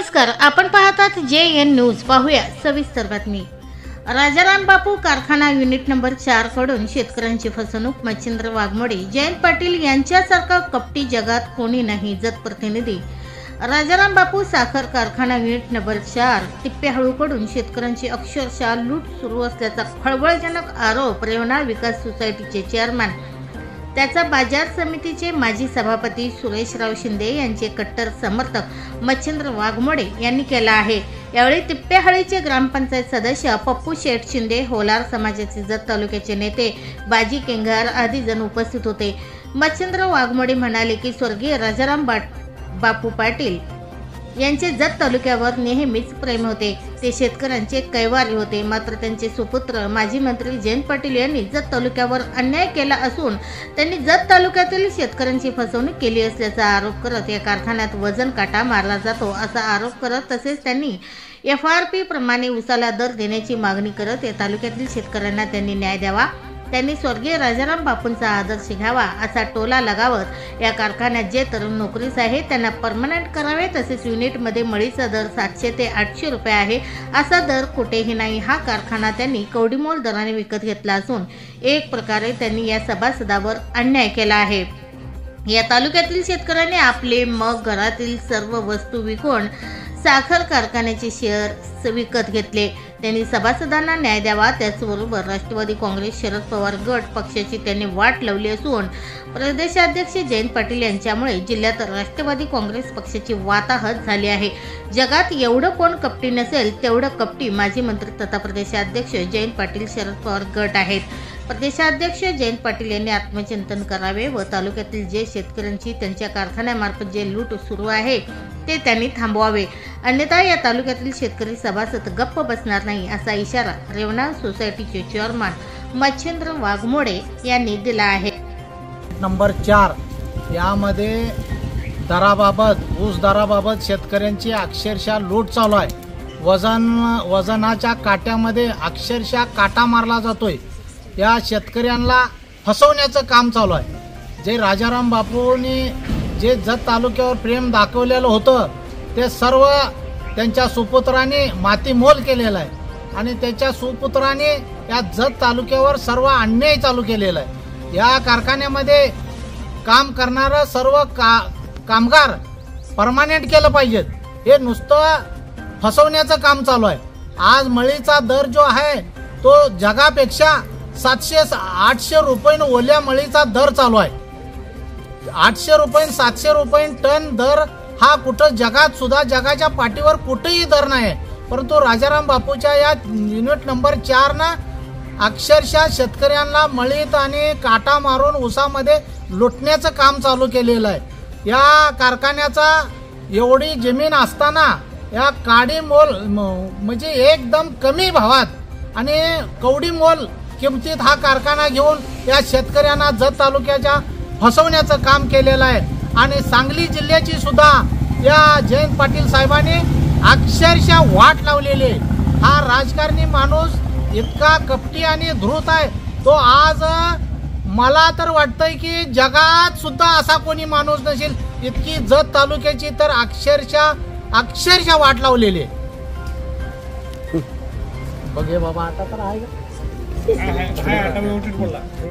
नमस्कार, आपण पाहतात JN न्यूज. पाहूया सविस्तर बातमी. राजाराम बापू कारखाना युनिट नंबर 4 कडून शेतकऱ्यांची फसवणूक. मच्छिंद्र वाघमोडे. जयंत पाटील यांच्यासारखा कपटी जगात कोणी नाही. जत प्रतिनिधी. राजाराम बापू साखर कारखाना युनिट नंबर 4 टिप्पेहळूकडून शेतकऱ्यांची अक्षरशः लूट सुरू असल्याचा खळबळजनक आरोप रेवणा विकास सोसायटीचे चेअरमॅन, त्याचा बाजार समितीचे माजी सभापती सुरेशराव शिंदे यांचे कट्टर समर्थक मच्छिंद्र वाघमोडे यांनी केला आहे. यावेळी टिप्पेहळीचे ग्रामपंचायत सदस्य पप्पू शेठ शिंदे, होलार समाजाचे जत तालुक्याचे नेते बाजी केंगार आदी जण उपस्थित होते. मच्छिंद्र वाघमोडे म्हणाले की स्वर्गीय राजाराम बापू पाटील यांचे जत तालुक्यावर नेहमीच प्रेम होते. ते शेतकऱ्यांचे कैवारी होते. मात्र त्यांचे सुपुत्र माजी मंत्री जयंत पाटील यांनी जत तालुक्यावर अन्याय केला असून त्यांनी जत तालुक्यातील शेतकऱ्यांची फसवणूक केली असल्याचा आरोप करत या कारखान्यात वजन काटा मारला जातो असा आरोप करत तसेच त्यांनी FRP प्रमाणे उसाला दर देण्याची मागणी करत या तालुक्यातील शेतकऱ्यांना त्यांनी न्याय द्यावा, त्यांनी स्वर्गीय राजाराम बापूंचा आदर्श घ्यावा असा टोला लगावत या कारखान्यात जे तरुण नोकरीस आहे त्यांना परमनंट करावे. तसेच युनिटमध्ये मळीचा दर 700 ते 800 रुपये आहे. असा दर कुठेही नाही. हा कारखाना त्यांनी कवडीमोल दराने विकत घेतला असून एक प्रकारे त्यांनी या सभासदावर अन्याय केला आहे. या तालुक्यातील शेतकऱ्यांनी आपले मग घरातील सर्व वस्तू विकून साखर कारखान्याचे शेअर विकत घेतले. त्यांनी सभासदांना न्याय द्यावा. त्याचबरोबर राष्ट्रवादी काँग्रेस शरद पवार गट पक्षाची त्यांनी वाट लावली असून प्रदेशाध्यक्ष जयंत पाटील यांच्यामुळे जिल्ह्यात राष्ट्रवादी काँग्रेस पक्षाची वाताहत झाली आहे. जगात एवढं कोण कपटी नसेल तेवढं कपटी माजी मंत्री तथा प्रदेशाध्यक्ष जयंत पाटील शरद पवार गट आहेत. प्रदेशाध्यक्ष जयंत पाटील यांनी आत्मचिंतन करावे व तालुक्यातील जे शेतकऱ्यांची त्यांच्या कारखान्यामार्फत जे लूट सुरू आहे ते त्यांनी थांबवावे, अन्यथा या तालुक्यातील शेतकरी सभासद गप्प बसणार नाही असा इशारा रेवणा सोसायटीचे चेअरमन मच्छिंद्र वाघमोडे यांनी दिला आहे. नंबर 4 यामध्ये दराबाबत ऊस दराबाबत शेतकऱ्यांची अक्षरशः लूट चालू आहे. वजनाच्या काट्यामध्ये अक्षरशः काटा मारला जातोय. या शेतकऱ्यांना फसवण्याचं काम चालू आहे. जे राजाराम बापूंनी जे जत तालुक्यावर प्रेम दाखवलेलं होतं ते सर्व त्यांच्या सुपुत्राने मातीमोल केलेलं आहे आणि त्याच्या सुपुत्राने या जत तालुक्यावर सर्व अन्याय चालू केलेला आहे. या कारखान्यामध्ये काम करणारं सर्व कामगार परमानेंट केलं पाहिजेत. हे नुसतं फसवण्याचं काम चालू आहे. आज मळीचा दर जो आहे तो जगापेक्षा 700-800 रुपये ओल्या मळीचा दर चालू आहे. 800 रुपये 700 रुपये टन दर हा कुठं जगात सुद्धा जगाच्या पाठीवर कुठेही दर नाही. परंतु राजाराम बापूच्या या युनिट नंबर 4 ना अक्षरशः शेतकऱ्यांना मळीत आणि काटा मारून ऊसामध्ये लुटण्याचं काम चालू केलेलं आहे. या कारखान्याचा एवढी जमीन असताना या काडी मोल म्हणजे एकदम कमी भावात आणि कवडी मोल किमतीत हा कारखाना घेऊन या शेतकऱ्यांना जत तालुक्याच्या फसवण्याचं काम केलेलं आहे. आणि सांगली जिल्ह्याची सुद्धा या जयंत पाटील साहेबांनी अक्षरशः वाट लावलेली. हा राजकारणी माणूस इतका कपटी आणि धूर्त आहे. तो आज मला तर वाटतंय की जगात सुद्धा असा कोणी माणूस नसेल इतकी जत तालुक्याची तर अक्षरशः वाट लावलेली. बघे बाबा आता तर आहे.